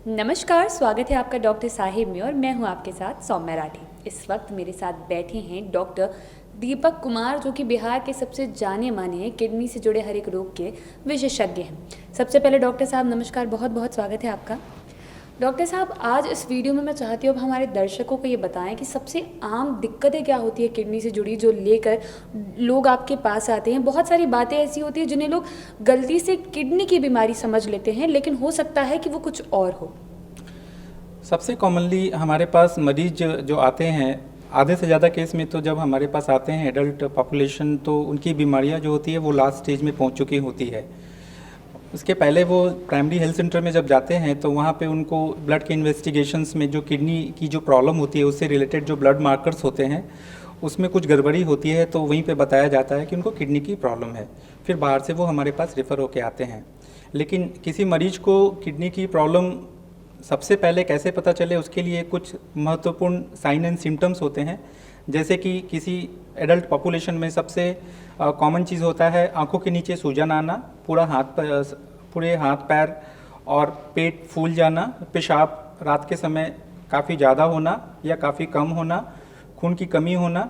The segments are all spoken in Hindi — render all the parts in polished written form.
नमस्कार, स्वागत है आपका डॉक्टर साहिब में और मैं हूं आपके साथ सौम्या राठी। इस वक्त मेरे साथ बैठे हैं डॉक्टर दीपक कुमार, जो कि बिहार के सबसे जाने माने किडनी से जुड़े हर एक रोग के विशेषज्ञ हैं। सबसे पहले डॉक्टर साहब नमस्कार, बहुत बहुत स्वागत है आपका। डॉक्टर साहब, आज इस वीडियो में मैं चाहती हूँ अब हमारे दर्शकों को ये बताएं कि सबसे आम दिक्कतें क्या होती है किडनी से जुड़ी, जो लेकर लोग आपके पास आते हैं। बहुत सारी बातें ऐसी होती है जिन्हें लोग गलती से किडनी की बीमारी समझ लेते हैं, लेकिन हो सकता है कि वो कुछ और हो। सबसे कॉमनली हमारे पास मरीज जो आते हैं, आधे से ज़्यादा केस में तो जब हमारे पास आते हैं एडल्ट पॉपुलेशन, तो उनकी बीमारियां जो होती है वो लास्ट स्टेज में पहुंच चुकी होती है। उसके पहले वो प्राइमरी हेल्थ सेंटर में जब जाते हैं तो वहाँ पे उनको ब्लड के इन्वेस्टिगेशंस में जो किडनी की जो प्रॉब्लम होती है उससे रिलेटेड जो ब्लड मार्कर्स होते हैं उसमें कुछ गड़बड़ी होती है, तो वहीं पे बताया जाता है कि उनको किडनी की प्रॉब्लम है। फिर बाहर से वो हमारे पास रेफ़र होके आते हैं। लेकिन किसी मरीज को किडनी की प्रॉब्लम सबसे पहले कैसे पता चले, उसके लिए कुछ महत्वपूर्ण साइन एंड सिम्टम्स होते हैं। जैसे कि किसी एडल्ट पॉपुलेशन में सबसे कॉमन चीज़ होता है आंखों के नीचे सूजन आना, पूरे हाथ पैर और पेट फूल जाना, पेशाब रात के समय काफ़ी ज़्यादा होना या काफ़ी कम होना, खून की कमी होना,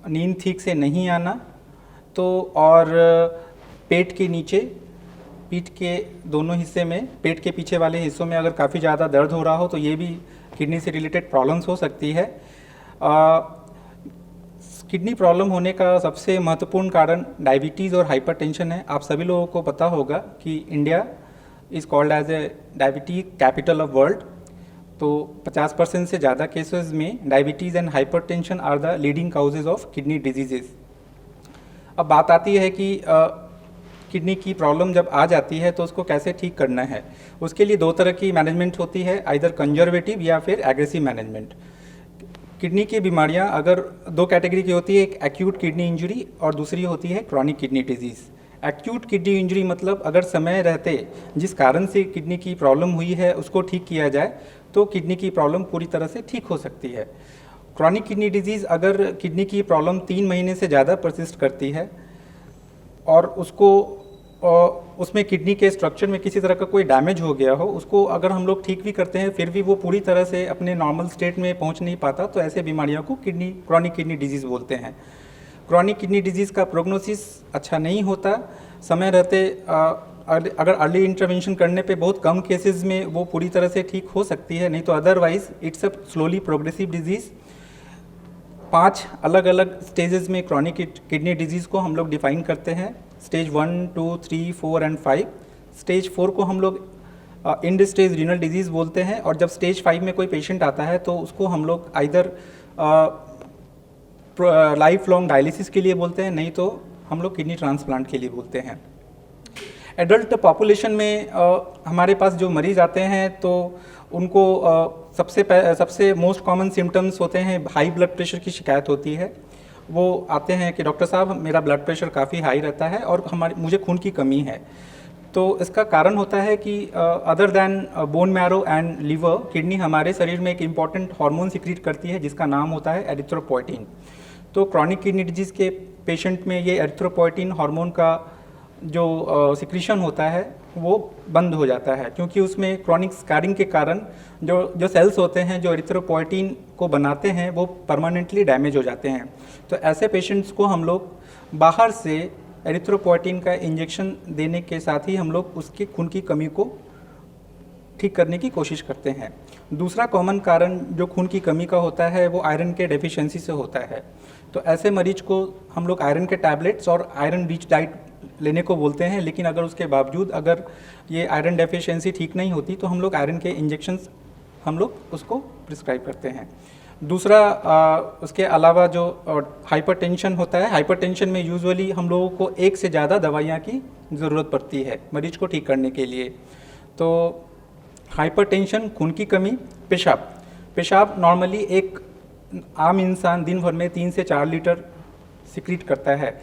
नींद ठीक से नहीं आना, तो और पेट के नीचे, पीठ के दोनों हिस्से में, पेट के पीछे वाले हिस्सों में अगर काफ़ी ज़्यादा दर्द हो रहा हो तो ये भी किडनी से रिलेटेड प्रॉब्लम्स हो सकती है। किडनी प्रॉब्लम होने का सबसे महत्वपूर्ण कारण डायबिटीज़ और हाइपरटेंशन है। आप सभी लोगों को पता होगा कि India is called as a diabetes capital of world. तो 50% से ज़्यादा केसेस में diabetes and hypertension are the leading causes of kidney diseases. अब बात आती है कि किडनी की प्रॉब्लम जब आ जाती है तो उसको कैसे ठीक करना है। उसके लिए दो तरह की मैनेजमेंट होती है, आइदर कंजर्वेटिव या फिर एग्रेसिव मैनेजमेंट। किडनी की बीमारियां अगर दो कैटेगरी की होती है, एक एक्यूट किडनी इंजरी और दूसरी होती है chronic kidney disease. Acute kidney injury मतलब अगर समय रहते जिस कारण से किडनी की प्रॉब्लम हुई है उसको ठीक किया जाए तो किडनी की प्रॉब्लम पूरी तरह से ठीक हो सकती है। क्रॉनिक किडनी डिजीज़ अगर किडनी की प्रॉब्लम 3 महीने से ज़्यादा परसिस्ट करती है और उसमें किडनी के स्ट्रक्चर में किसी तरह का कोई डैमेज हो गया हो, उसको अगर हम लोग ठीक भी करते हैं फिर भी वो पूरी तरह से अपने नॉर्मल स्टेट में पहुंच नहीं पाता, तो ऐसे बीमारियों को क्रॉनिक किडनी डिजीज़ बोलते हैं। क्रॉनिक किडनी डिजीज़ का प्रोग्नोसिस अच्छा नहीं होता। समय रहते अगर अर्ली इंटरवेंशन करने पे बहुत कम केसेस में वो पूरी तरह से ठीक हो सकती है, नहीं तो otherwise it's a slowly progressive disease. 5 अलग अलग स्टेजेस में क्रॉनिक किडनी डिजीज़ को हम लोग डिफाइन करते हैं, स्टेज 1, 2, 3, 4 एंड 5। स्टेज 4 को हम लोग एंड स्टेज रीनल डिजीज़ बोलते हैं, और जब स्टेज 5 में कोई पेशेंट आता है तो उसको हम लोग आइदर लाइफ लॉन्ग डायलिसिस के लिए बोलते हैं, नहीं तो हम लोग किडनी ट्रांसप्लांट के लिए बोलते हैं। एडल्ट पॉपुलेशन में हमारे पास जो मरीज आते हैं तो उनको सबसे मोस्ट कॉमन सिम्टम्स होते हैं, हाई ब्लड प्रेशर की शिकायत होती है। वो आते हैं कि डॉक्टर साहब मेरा ब्लड प्रेशर काफ़ी हाई रहता है और मुझे खून की कमी है। तो इसका कारण होता है कि other than bone marrow and liver, kidney हमारे शरीर में एक इम्पॉर्टेंट हार्मोन सिक्रीट करती है जिसका नाम होता है एरिथ्रोपोइटिन। तो क्रॉनिक किडनी डिजीज़ के पेशेंट में ये एरिथ्रोपोइटिन हार्मोन का जो सिक्रीशन होता है वो बंद हो जाता है, क्योंकि उसमें क्रॉनिक स्कारिंग के कारण जो सेल्स होते हैं जो एरिथ्रोपोइटिन को बनाते हैं वो परमानेंटली डैमेज हो जाते हैं। तो ऐसे पेशेंट्स को हम लोग बाहर से एरिथ्रोपोइटिन का इंजेक्शन देने के साथ ही हम लोग उसकी खून की कमी को ठीक करने की कोशिश करते हैं। दूसरा कॉमन कारण जो खून की कमी का होता है वो आयरन के डेफिशिएंसी से होता है। तो ऐसे मरीज को हम लोग आयरन के टैबलेट्स और आयरन रिच डाइट लेने को बोलते हैं, लेकिन अगर उसके बावजूद अगर ये आयरन डेफिशिएंसी ठीक नहीं होती तो हम लोग आयरन के इंजेक्शंस हम लोग उसको प्रिस्क्राइब करते हैं। दूसरा उसके अलावा जो हाइपरटेंशन होता है, हाइपरटेंशन में यूजुअली हम लोगों को एक से ज़्यादा दवाइयाँ की ज़रूरत पड़ती है मरीज को ठीक करने के लिए। तो हाइपरटेंशन, खून की कमी, पेशाब नॉर्मली एक आम इंसान दिन भर में 3 से 4 लीटर सिक्रीट करता है।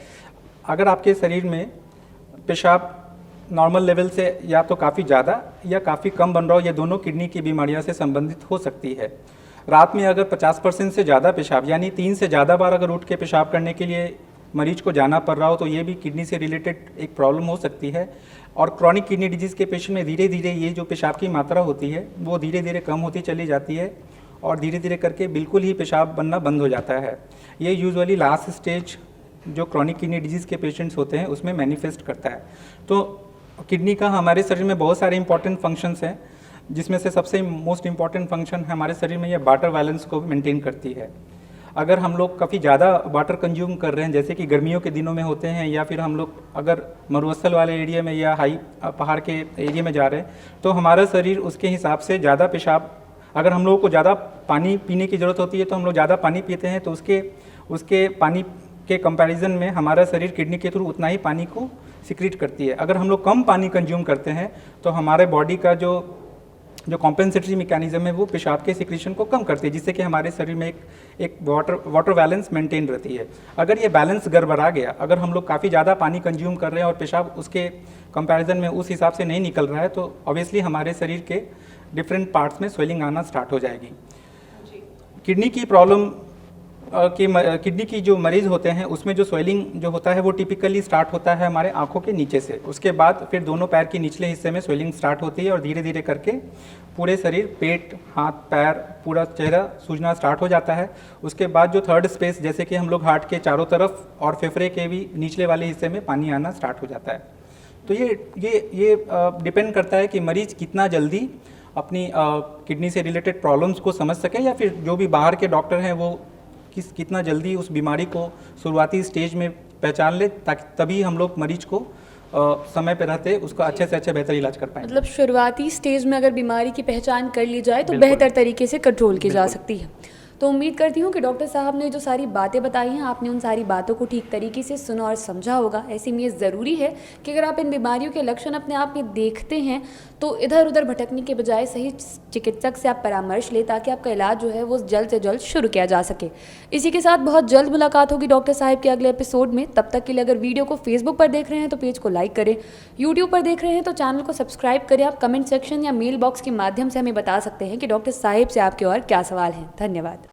अगर आपके शरीर में पेशाब नॉर्मल लेवल से या तो काफ़ी ज़्यादा या काफ़ी कम बन रहा हो, ये दोनों किडनी की बीमारियों से संबंधित हो सकती है। रात में अगर 50% से ज़्यादा पेशाब यानी 3 से ज़्यादा बार अगर उठ के पेशाब करने के लिए मरीज को जाना पड़ रहा हो तो ये भी किडनी से रिलेटेड एक प्रॉब्लम हो सकती है। और क्रॉनिक किडनी डिजीज़ के पेशेंट में धीरे धीरे ये जो पेशाब की मात्रा होती है वो धीरे धीरे कम होती चली जाती है और धीरे धीरे करके बिल्कुल ही पेशाब बनना बंद हो जाता है। ये यूजुअली लास्ट स्टेज जो क्रॉनिक किडनी डिजीज़ के पेशेंट्स होते हैं उसमें मैनिफेस्ट करता है। तो किडनी का हमारे शरीर में बहुत सारे इंपॉर्टेंट फंक्शंस हैं, जिसमें से सबसे मोस्ट इम्पॉर्टेंट फंक्शन हमारे शरीर में ये वाटर बैलेंस को मेंटेन करती है। अगर हम लोग काफ़ी ज़्यादा वाटर कंज्यूम कर रहे हैं, जैसे कि गर्मियों के दिनों में होते हैं, या फिर हम लोग अगर मरुस्थल वाले एरिया में या हाई पहाड़ के एरिया में जा रहे हैं, तो हमारा शरीर उसके हिसाब से ज़्यादा पेशाब, अगर हम लोगों को ज़्यादा पानी पीने की ज़रूरत होती है तो हम लोग ज़्यादा पानी पीते हैं, तो उसके पानी के कंपैरिजन में हमारा शरीर किडनी के थ्रू उतना ही पानी को सिक्रीट करती है। अगर हम लोग कम पानी कंज्यूम करते हैं तो हमारे बॉडी का जो कॉम्पेंसेटरी मैकेनिज्म है वो पेशाब के सिक्रीशन को कम करती है, जिससे कि हमारे शरीर में एक वाटर बैलेंस मेंटेन रहती है। अगर ये बैलेंस गड़बड़ा गया, अगर हम लोग काफ़ी ज़्यादा पानी कंज्यूम कर रहे हैं और पेशाब उसके कंपैरिजन में उस हिसाब से नहीं निकल रहा है, तो ऑब्वियसली हमारे शरीर के डिफरेंट पार्ट्स में स्वेलिंग आना स्टार्ट हो जाएगी। किडनी की प्रॉब्लम किडनी की जो मरीज़ होते हैं उसमें जो स्वेलिंग जो होता है वो टिपिकली स्टार्ट होता है हमारे आंखों के नीचे से। उसके बाद फिर दोनों पैर के निचले हिस्से में स्वेलिंग स्टार्ट होती है और धीरे धीरे करके पूरे शरीर, पेट, हाथ, पैर, पूरा चेहरा सूजना स्टार्ट हो जाता है। उसके बाद जो थर्ड स्पेस, जैसे कि हम लोग हार्ट के चारों तरफ और फेफड़े के भी निचले वाले हिस्से में पानी आना स्टार्ट हो जाता है। तो ये डिपेंड करता है कि मरीज़ कितना जल्दी अपनी किडनी से रिलेटेड प्रॉब्लम्स को समझ सके, या फिर जो भी बाहर के डॉक्टर हैं वो कितना जल्दी उस बीमारी को शुरुआती स्टेज में पहचान ले, ताकि तभी हम लोग मरीज को समय पर रहते उसका अच्छे से अच्छा बेहतर इलाज कर पाएं। मतलब शुरुआती स्टेज में अगर बीमारी की पहचान कर ली जाए तो बिल्कुल। बेहतर तरीके से कंट्रोल की जा सकती है। तो उम्मीद करती हूँ कि डॉक्टर साहब ने जो सारी बातें बताई हैं, आपने उन सारी बातों को ठीक तरीके से सुना और समझा होगा। ऐसे में ये ज़रूरी है कि अगर आप इन बीमारियों के लक्षण अपने आप में देखते हैं तो इधर उधर भटकने के बजाय सही चिकित्सक से आप परामर्श लें, ताकि आपका इलाज जो है वो जल्द से जल्द शुरू किया जा सके। इसी के साथ बहुत जल्द मुलाकात होगी डॉक्टर साहब के अगले एपिसोड में। तब तक के लिए अगर वीडियो को फेसबुक पर देख रहे हैं तो पेज को लाइक करें, यूट्यूब पर देख रहे हैं तो चैनल को सब्सक्राइब करें। आप कमेंट सेक्शन या मेल बॉक्स के माध्यम से हमें बता सकते हैं कि डॉक्टर साहिब से आपके और क्या सवाल हैं। धन्यवाद।